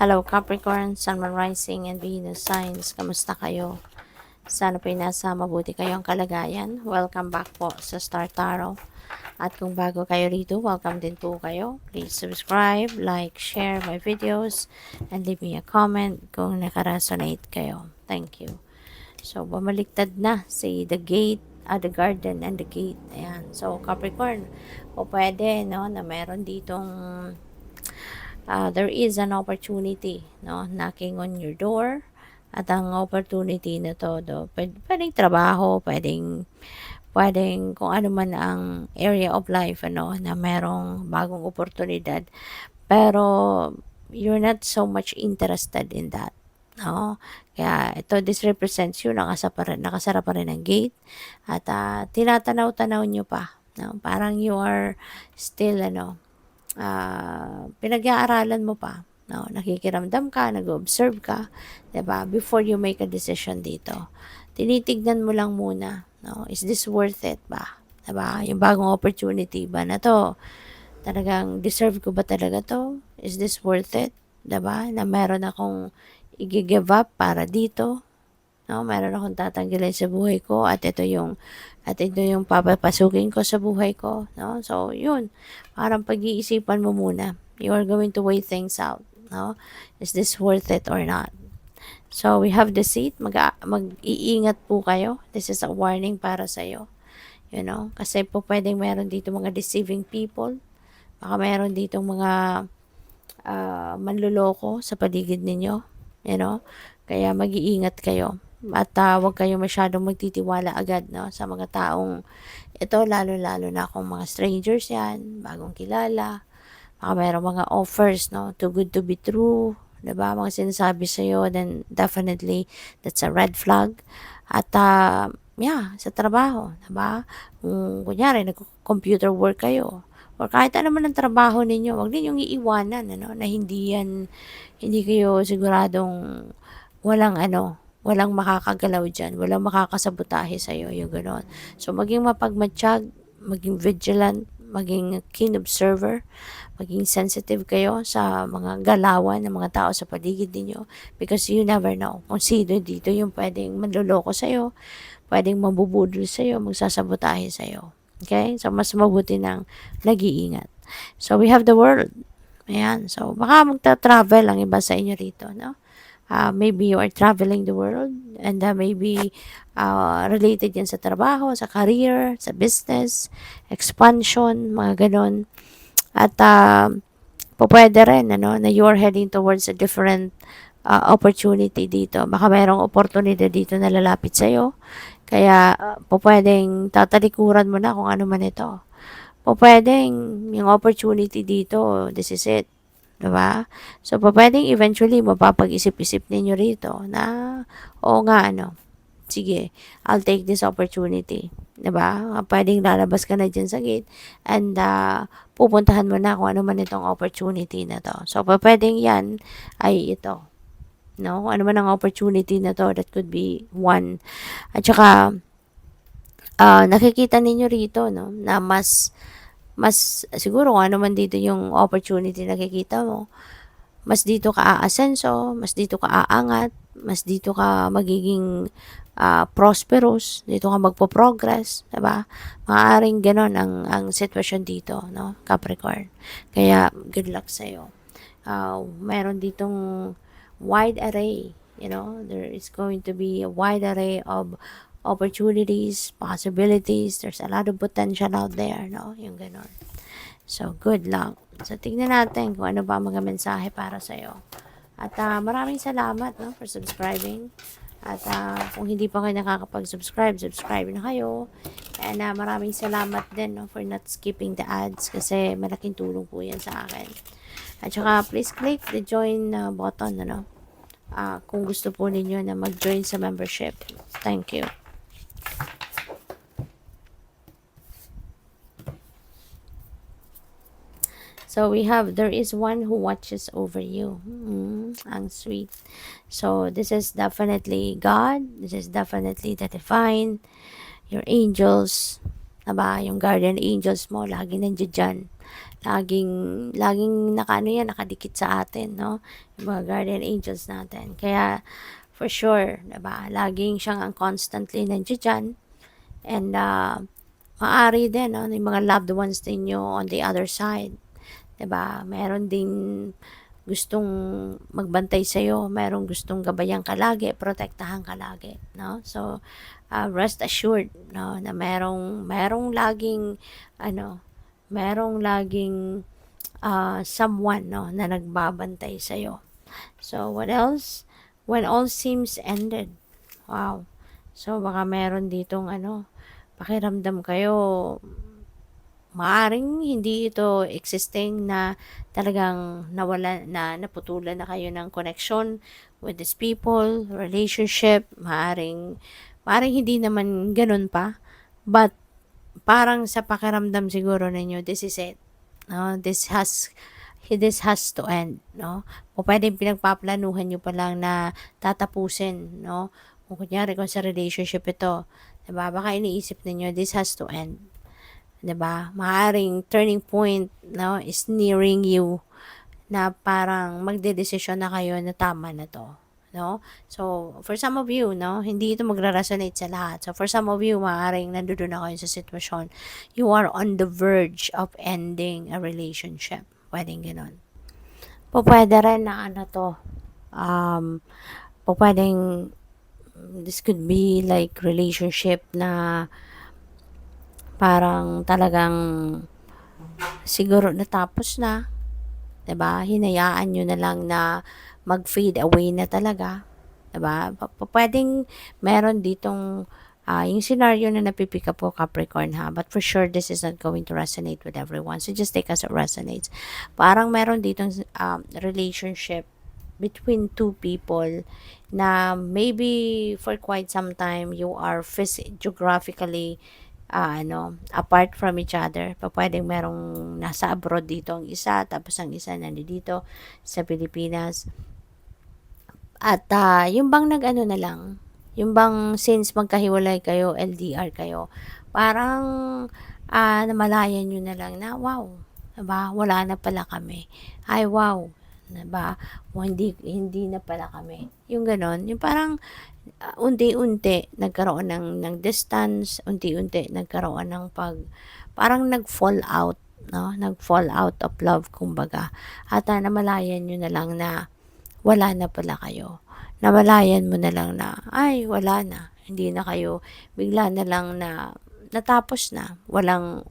Hello Capricorn, Sun, Moon, Rising, and Venus signs. Kamusta kayo? Sana po'y nasa mabuti kayong kalagayan. Welcome back po sa Star Tarot. At kung bago kayo rito, welcome din po kayo. Please subscribe, like, share my videos, and leave me a comment kung nakaresonate kayo. Thank you. So, bumaliktad na si The Gate, The Garden and the Gate. Ayan. So, Capricorn, o pwede, no, na meron ditong there is an opportunity, no, knocking on your door. At ang opportunity na to, pwedeng trabaho, pwedeng kung ano man ang area of life, ano, na merong bagong oportunidad. Pero, you're not so much interested in that. No? Kaya ito, this represents you, nakasara pa rin ang gate. At tinatanaw-tanaw nyo pa. No? Parang you are still, pinag-aaralan mo pa, no? Nakikiramdam ka, nag-observe ka, 'di ba? Before you make a decision dito. Tinitignan mo lang muna, no? Is this worth it ba? 'Di ba? Yung bagong opportunity ba na 'to, talagang deserve ko ba talaga 'to? Is this worth it? 'Di ba? Na meron akong i-give up para dito, no? Meron akong tatanggalin sa buhay ko at ito yung papapasukin ko sa buhay ko, no? So, yun. Parang pag-iisipan mo muna. You are going to weigh things out, no? Is this worth it or not? So, we have the seat. Mag-iingat po kayo. This is a warning para sa'yo. You know? Kasi po pwedeng meron dito mga deceiving people. Baka meron dito mga manluloko sa paligid ninyo. You know? Kaya mag-iingat kayo. At huwag kayo masyadong magtitiwala agad, no, sa mga taong ito, lalo-lalo na kung mga strangers yan, bagong kilala. Baka mayroong mga offers, no, too good to be true, diba? Mga sinasabi sa'yo, then definitely that's a red flag. At yeah, sa trabaho, diba? Kunyari, nag-computer work kayo, or kahit ano man ang trabaho ninyo, wag ninyong iiwanan, ano, na hindi kayo siguradong walang makakagalaw dyan, walang makakasabotahe sa'yo, yung gano'n. So, maging mapagmatsyag, maging vigilant, maging keen observer, maging sensitive kayo sa mga galawan ng mga tao sa paligid ninyo because you never know kung sino dito yung pwedeng manloloko sa'yo, pwedeng mabubudol sa'yo, magsasabotahe sa'yo. Okay? So, mas mabuti ng nag-iingat. So, we have the world. Ayan. So, baka magta-travel ang iba sa inyo rito, no? Maybe you are traveling the world and maybe related yan sa trabaho, sa career, sa business, expansion, mga ganon. At pwede rin, ano, na you are heading towards a different opportunity dito. Baka mayroong opportunity dito na lalapit sa'yo. Kaya pwedeng tatalikuran mo na kung ano man ito. Pwedeng yung opportunity dito, this is it. Diba? So, pwedeng eventually mapapag-isip-isip ninyo rito na, oo nga, sige, I'll take this opportunity. Diba? Pwedeng lalabas ka na dyan sa gate and pupuntahan mo na kung ano man itong opportunity na to. So, pwedeng yan ay ito. No? Ano man ang opportunity na to, that could be one. At saka, nakikita ninyo rito, no, na mas siguro kung ano man dito yung opportunity na nakikita mo, mas dito ka aasenso, mas dito ka aangat, mas dito ka magiging prosperous, dito ka magpo-progress, diba? Maaaring ganon ang sitwasyon dito, no, Capricorn. Kaya, good luck sa'yo. Meron ditong wide array, there is going to be a wide array of opportunities, possibilities. There's a lot of potential out there, no? Yung ganon. So, good luck. So, tignan natin kung ano ba mga mensahe para sa'yo. At maraming salamat, no, for subscribing. At kung hindi pa kayo nakakapag-subscribe, subscribe na kayo. And maraming salamat din, no, for not skipping the ads kasi malaking tulong po yan sa akin. At saka, please click the join button, kung gusto po ninyo na mag-join sa membership. Thank you. So, we have, there is one who watches over you. Ang sweet. So, this is definitely God. This is definitely the divine. Your angels. 'Di ba? Yung guardian angels mo laging nandiyan diyan. Laging laging nakadikit sa atin, 'no, yung mga guardian angels natin. Kaya for sure, 'di ba, laging siyang constantly nandiyan diyan. And maaari din, 'no, yung mga loved ones ninyo on the other side, 'di ba? Meron ding gustong magbantay sa'yo, merong gustong gabayan ka lagi, protektahan ka lagi, 'no? So, rest assured, 'no, na merong laging ano, merong laging someone, 'no, na nagbabantay sa'yo. So, what else? When all seems ended. Wow. So, baka meron ditong pakiramdam kayo, maaring hindi ito existing na talagang naputulan na kayo ng connection with these people, relationship, maaring hindi naman ganun pa, but parang sa pakiramdam siguro ninyo, this is it. No, this has to end, no? O pwedeng pinagpaplanuhan niyo pa lang na tatapusin, no? Kung sa relationship ito, 'di ba? Baka iniisip ninyo, this has to end, 'di ba? Maaring turning point, no, is nearing you, na parang magdedesisyon na kayo na tama na 'to, no? So, for some of you, no, hindi ito magra-resonate sa lahat. So, for some of you, maaring nandoon na kayo sa sitwasyon, you are on the verge of ending a relationship. Puwedeng gano'n. Pupuwede rin na pupuwedeng this could be like relationship na parang talagang siguro natapos na, 'di ba? Hinayaan niyo na lang na mag-fade away na talaga, 'di ba? Pupuwedeng meron ditong yung scenario na napi-pick up ko, Capricorn, ha, but for sure this is not going to resonate with everyone. So just take as it resonates. Parang meron ditong relationship between two people na maybe for quite some time you are geographically apart from each other. Pupuwedeng merong nasa abroad dito ang isa, tapos ang isa nandito sa Pilipinas. At yung bang nag-ano na lang, yung bang since magkahiwalay kayo, LDR kayo, parang namalayan niyo na lang na, wow, 'di ba, wala na pala kami. Ay, wow, 'di ba, hindi na pala kami. Yung gano'n, yung parang unti-unti nagkaroon ng distance, unti-unti nagkaroon ng parang nag-fall out, 'no, nag-fall out of love kumbaga. At namalayan niyo na lang na wala na pala kayo. Namalayan mo na lang na, ay wala na, hindi na kayo, bigla na lang na natapos na. Walang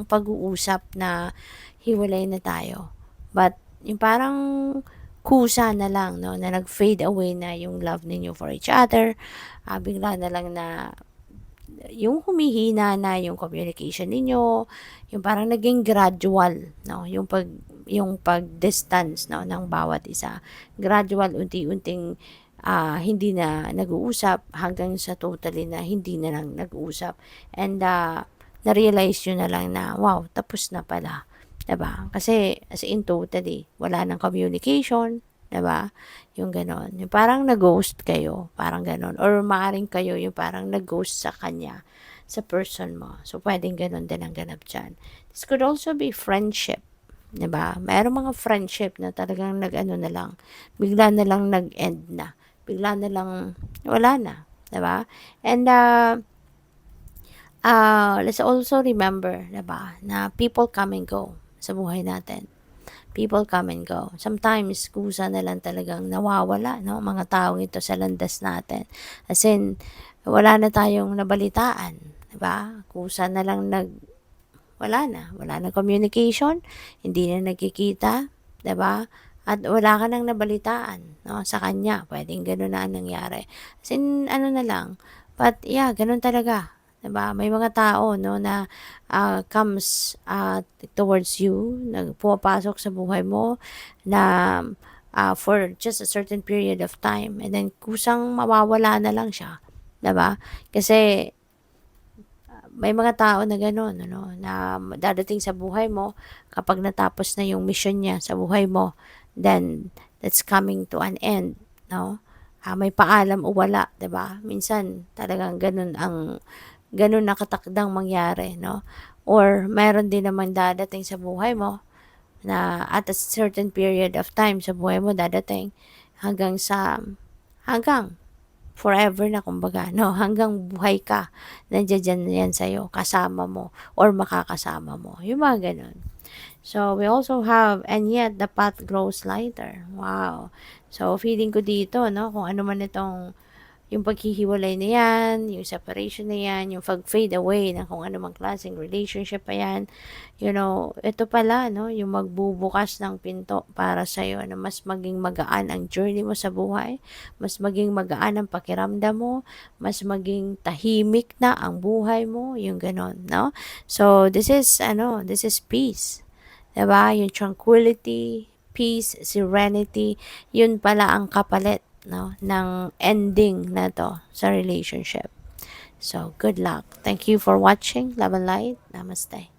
pag-uusap na hiwalay na tayo. But yung parang kusa na lang, 'no, na nag-fade away na yung love ninyo for each other. Bigla na lang na yung humihina na yung communication ninyo, yung parang naging gradual, 'no, yung pag-distance, 'no, ng bawat isa. Gradual, unti-unting hindi na nag-uusap hanggang sa totally na hindi na lang nag-uusap. And na-realize nyo na lang na, wow, tapos na pala. 'Di ba? Kasi as in totally, wala ng communication, 'di ba? Yung gano'n. Yung parang nag-ghost kayo, parang gano'n. Or maaaring kayo yung parang nag-ghost sa kanya, sa person mo. So, pwedeng gano'n din ang ganap diyan. This could also be friendship, 'di ba? Mayroong mga friendship na talagang nag-ano na lang, bigla na lang nag-end na. Bigla na lang wala na, 'di ba? And let's also remember, 'di ba, na people come and go sa buhay natin. People come and go. Sometimes, kusa na lang talagang nawawala, no, mga taong ito sa landas natin. As in, wala na tayong nabalitaan, 'di ba? Kusa na lang wala na communication, hindi na nagkikita, 'di ba? At wala ka nang nabalitaan, no, sa kanya. Pwedeng gano'n na ang nangyari. As in, ano na lang. But yeah, gano'n talaga. 'Di ba? May mga tao, no, na comes towards you, pumapasok sa buhay mo na for just a certain period of time, and then kusang mawawala na lang siya, 'di ba? Kasi may mga tao na gano'n, ano, na dadating sa buhay mo kapag natapos na yung mission niya sa buhay mo, then that's coming to an end, no? May paalam o wala, 'di ba? Minsan talagang gano'n ang ganun nakatakdang mangyari, no? Or meron din naman dadating sa buhay mo na at a certain period of time sa buhay mo dadating hanggang hanggang forever na kumbaga, no? Hanggang buhay ka, nandiyan yan sa'yo, kasama mo, or makakasama mo. Yung mga ganun. So, we also have, and yet the path grows lighter. Wow. So, feeling ko dito, no, kung ano man itong yung paghihiwalay na yan, yung separation na yan, yung pag-fade away na kung ano mang klaseng relationship pa yan, ito pala, no, yung magbubukas ng pinto para sa'yo na mas maging magaan ang journey mo sa buhay, mas maging magaan ang pakiramdam mo, mas maging tahimik na ang buhay mo, yung ganon, no? So, this is peace. Diba? Yung tranquility, peace, serenity, yun pala ang kapalit, no, ng ending na to sa relationship. So, good luck. Thank you for watching. Love and light. Namaste.